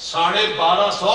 1250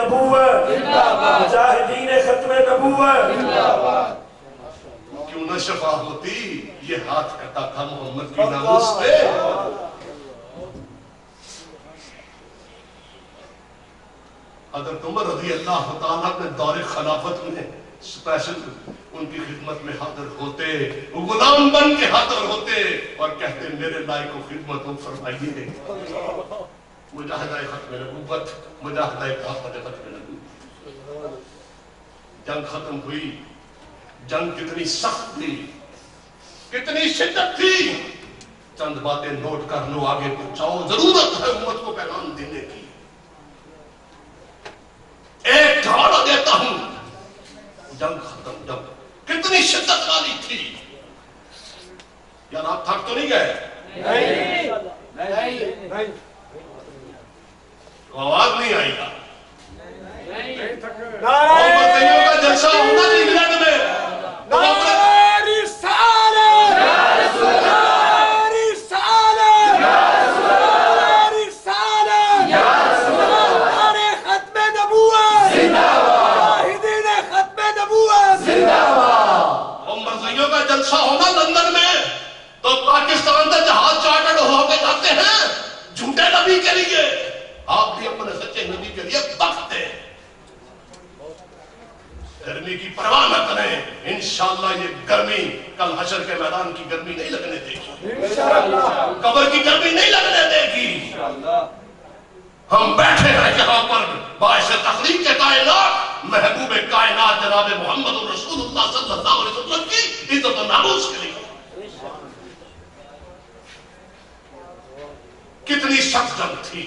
نبوت، مجاہدین ختم نبوت. کیوں نہ شفا ہوتی، یہ ہاتھ کٹا تھا محمد کی ناموس پہ. حضرت عمر رضی اللہ تعالیٰ اپنے دور خلافت میں اسپیشل ان کی خدمت میں حاضر ہوتے، غلام بن کے حاضر ہوتے اور کہتے میرے لائق و خدمت فرمائیے. مجاہدہ ختم نبوت، مجاہدہ ختم نبوت. جنگ ختم ہوئی. جنگ کتنی سخت تھی، کتنی شدت تھی. چند باتیں نوٹ کر لو، آگے پہنچاؤ. ضرورت ہے امت کو پیغام دینے کی. ایک دھاڑا دیتا ہوں. جنگ ختم. جنگ کتنی شدت والی تھی. یار آپ تھک تو نہیں گئے؟ نہیں. آواز نہیں آئی گا. محمدیوں کا جلسہ ہونا نہیں انگلینڈ میں. جلسہ ہونا لندن میں تو پاکستان سے جہاز چارٹرڈ ہو کے جاتے ہیں جھوٹے نبی کے لیے. آپ بھی اپنے سچے نبی کے لیے وقت دیں. گرمی کی پرواہ نہ کریں. انشاءاللہ یہ گرمی کل حشر کے میدان کی گرمی نہیں لگنے دے گی. قبر کی گرمی نہیں لگنے دے گی. ہم بیٹھے ہیں یہاں پر باعث تخلیق کے کائنات محبوب کائنات جناب محمد رسول اللہ صلی اللہ علیہ وسلم کی عزت و ناموس کے لیے. کتنی سخت جنگ تھی.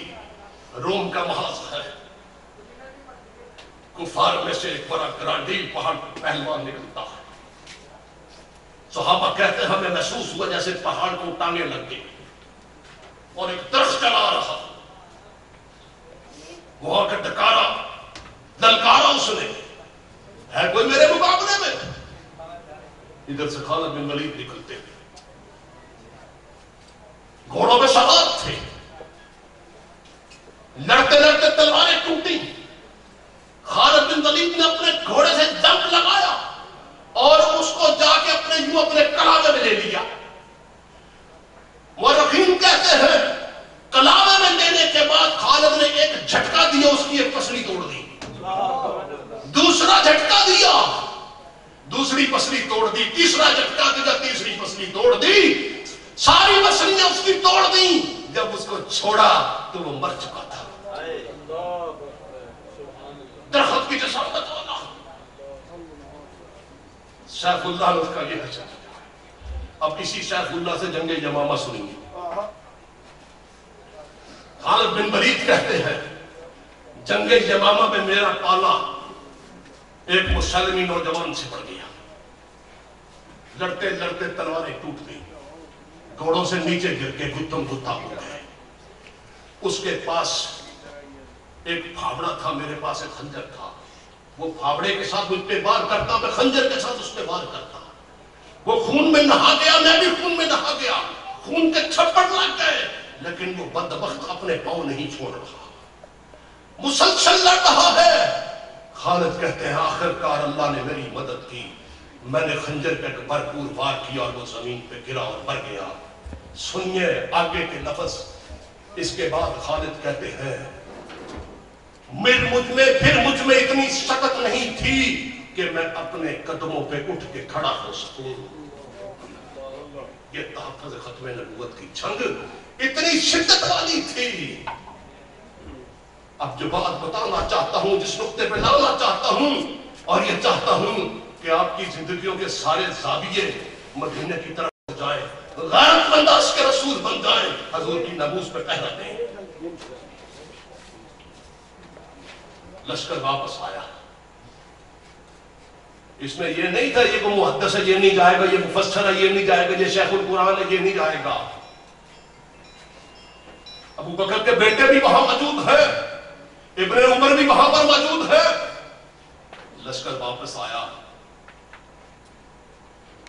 روم کا محاذ ہے. کفار میں سے ایک بڑا گرانڈیل پہاڑ پہلوان نکلتا ہے. صحابہ کہتے ہیں ہمیں محسوس ہوا جیسے پہاڑ کو ٹانگیں لگ گئی اور ایک درخت چلا رہا. وہ آ کر ڈکارا، للکارا اس نے، ہے کوئی میرے مقابلے میں؟ ادھر سے خالد بن ولید نکلتے گھوڑوں پہ سوار تھے. لڑتے لڑتے تلواریں ٹوٹی. خالد بن ولید نے اپنے گھوڑے سے جمپ لگایا اور اس کو جا کے اپنے کلاوے میں لے لیا. مورخین کہتے ہیں کلاوے میں لینے کے بعد خالد نے ایک جھٹکا دیا، اس کی ایک پسلی توڑ دی. دوسرا جھٹکا دیا، دوسری پسلی توڑ دی. تیسرا جھٹکا دیا، تیسری پسلی توڑ دی. ساری پسلیاں اس کی توڑ دی. جب اس کو چھوڑا تو وہ مر چکا تھا. درخت کی جسامت والا سیف اللہ نے اس کا یہ حشر. اب اسی سیف اللہ سے جنگ یمامہ سنیں گے. خالد بن ولید کہتے ہیں جنگ یمامہ میں میرا پالا ایک مسلمی نوجوان سے پڑ گیا. لڑتے لڑتے تلواریں ٹوٹ گئی، گھوڑوں سے نیچے گر کے گتم گتا ہو گئے. اس کے پاس ایک پھاوڑا تھا، میرے پاس ایک خنجر تھا. وہ پھاوڑے کے ساتھ مجھ پہ وار کرتا، میں خنجر کے ساتھ اس پہ وار کرتا. وہ خون میں نہا گیا، میں بھی خون میں نہا گیا. خون کے چھپڑ لگ گئے، لیکن وہ بدبخت اپنے پاؤں نہیں چھوڑ رہا، مسلسل لڑ رہا ہے. خالد کہتے ہیں آخر کار اللہ نے میری مدد کی. میں نے خنجر پہ بھرپور وار کیا اور وہ زمین پہ گرا اور مر گیا. سنیے آگے کے لفظ. اس کے بعد خالد کہتے ہیں مجھ میں اتنی شکت نہیں تھی کہ میں اپنے قدموں پہ اٹھ کے کھڑا ہو سکوں. یہ تحفظ ختم نبوت کی جنگ اتنی شدت والی تھی. اب جو بات بتانا چاہتا ہوں، جس نقطے پہ لانا چاہتا ہوں، اور یہ چاہتا ہوں کہ آپ کی زندگیوں کے سارے زاویے مدینے کی طرف جائیں، غیرت مند عشق کے رسول بن جائیں، حضور کی ناموس پہ پہرا دیں. لشکر واپس آیا. اس میں یہ نہیں تھا یہ کوئی محدث ہے یہ نہیں جائے گا، یہ مفسر ہے یہ نہیں جائے گا، یہ شیخ القرآن ہے یہ نہیں جائے گا. ابو بکر کے بیٹے بھی وہاں موجود ہیں، ابن عمر بھی وہاں پر موجود ہے. لشکر واپس آیا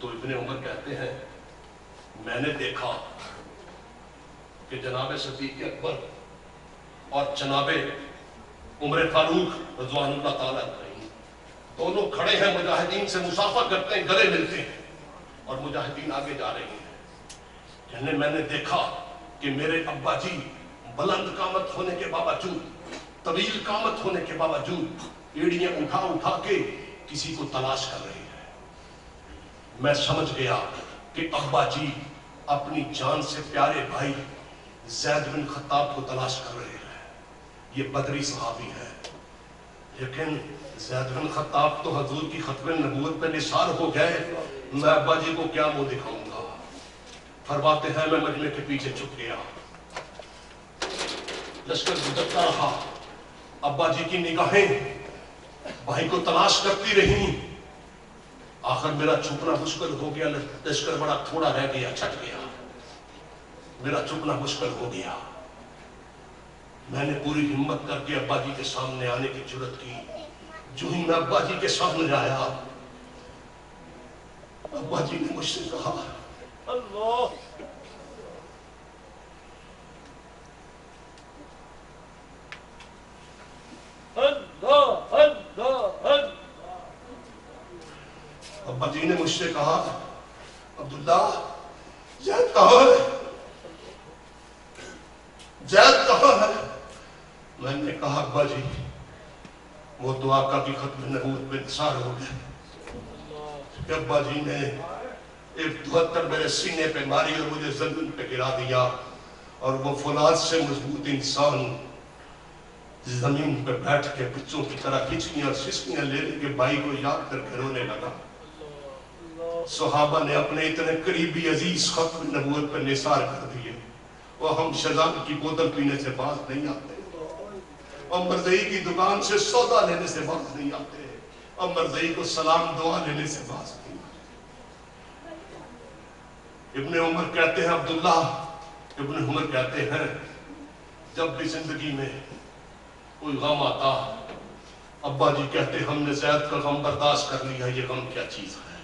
تو ابن عمر کہتے ہیں میں نے دیکھا کہ جناب صدیق اکبر اور جناب عمر فاروق رضوان اللہ تعالیٰ علیہ، دونوں کھڑے ہیں، مجاہدین سے مصافحہ کرتے ہیں، گلے ملتے ہیں، اور مجاہدین آگے جا رہے ہیں۔ کہنے میں نے دیکھا کہ میرے ابا جی بلند قامت ہونے کے باوجود، طویل قامت ہونے کے باوجود ایڑیاں اٹھا اٹھا کے کسی کو تلاش کر رہے ہیں۔ میں سمجھ گیا کہ ابا جی اپنی جان سے پیارے بھائی زید بن خطاب کو تلاش کر رہے ہیں، یہ بدری صحابی ہے۔ لیکن زید بن خطاب تو حضور کی ختم نبوت پہ نثار ہو گئے، میں ابا جی کو کیا منہ دکھاؤں گا؟ فرماتے ہیں میں مجمع کے پیچھے چھپ گیا، لشکر گزرتا رہا، ابا جی کی نگاہیں بھائی کو تلاش کرتی رہی، آخر میرا چھپنا مشکل ہو گیا، لشکر بڑا تھوڑا رہ گیا، چھٹ گیا، میرا چھپنا مشکل ہو گیا۔ میں نے پوری ہمت کر کے ابا جی کے سامنے آنے کی جرات کی۔ جو ہی میں ابا جی کے سامنے آیا، ابا جی نے مجھ سے کہا اللہ اللہ اللہ اللہ۔ ابا جی نے مجھ سے کہا عبداللہ زید کہاں ہے؟ زید کہاں ہے؟ میں نے کہا ابا جی وہ تو آقا کی ختم نبوت پہ نثار ہو گئے۔ ابا جی نے ایک دھوتر میرے سینے پہ ماری اور مجھے زمین پہ گرا دیا، اور وہ فولاد سے مضبوط انسان زمین پہ بیٹھ کے بچوں کی طرح ہچکیاں سسکیاں لے لے کے بھائی کو یاد کر کے رونے لگا۔ صحابہ نے اپنے اتنے قریبی عزیز ختم نبوت پہ نثار کر دیے، وہ ہم شزام کی بوتل پینے سے باز نہیں آتے، اور مرزئی کی دکان سے سودا لینے سے باز نہیں آتے، اور مرزئی کو سلام دعا لینے سے باز نہیں آتے۔ ابن عمر کہتے ہیں، عبداللہ ابن عمر کہتے ہیں، جب بھی زندگی میں کوئی غم آتا، ابا جی کہتے ہم نے زید کا غم برداشت کر لیا، یہ غم کیا چیز ہے؟